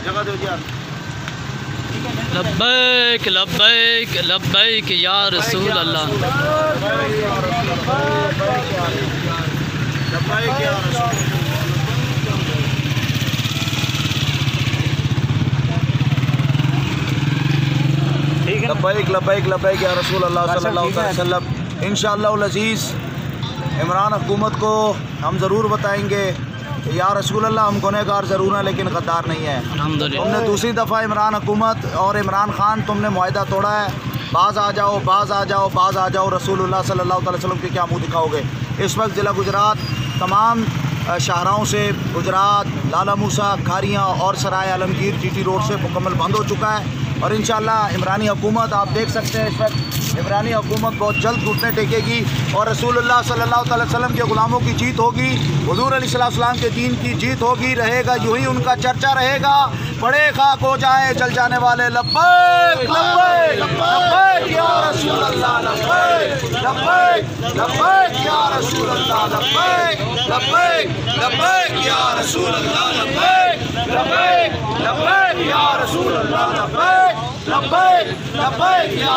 जगह दो यार। लब्बैक लब्बैक लब्बैक या रसूल अल्लाह। लब्बैक लब्बैक लब्बैक या रसूल अल्लाह सल्लल्लाहु अलैहि वसल्लम। इंशाअल्लाह अज़ीज़ इमरान हुकूमत को हम ज़रूर बताएंगे या रसूल अल्लाह हम गुनहगार ज़रूर हैं लेकिन गद्दार नहीं है। तुमने दूसरी दफ़ा इमरान हुकूमत और इमरान ख़ान तुमने मुआहदा तोड़ा है। बाज़ आ जाओ, बाज़ आ जाओ, बाज़ आ जाओ। रसूलुल्लाह सल्लल्लाहु अलैहि वसल्लम के क्या मुँह दिखाओगे। इस वक्त ज़िला गुजरात तमाम शाहराहों से गुजरात, लाला मूसा, खारियाँ और सराय आलमगीर GT रोड से मुकम्मल बंद हो चुका है। और इंशाअल्लाह इमरानी हुकूमत आप देख सकते हैं इस वक्त इमरानी हुकूमत बहुत जल्द घुटने टेकेगी और रसूलुल्लाह सल्लल्लाहु अलैहि वसल्लम के ग़ुलामों की जीत होगी। हुज़ूर अलैहिस्सलाम के दीन की जीत होगी, रहेगा यूँ ही उनका चर्चा रहेगा। बड़े खाक हो जाए जल जाने वाले। लब्बैक लब्बैक लब्बैक या रसूल अल्लाह, लब्बैक लब्बैक लब्बैक या रसूल अल्लाह, लब्बैक लब्बैक लब्बैक या रसूल अल्लाह, लब्बैक लब्बैक लब्बैक या रसूल अल्लाह, लब्बैक लब्बैक लब्बैक या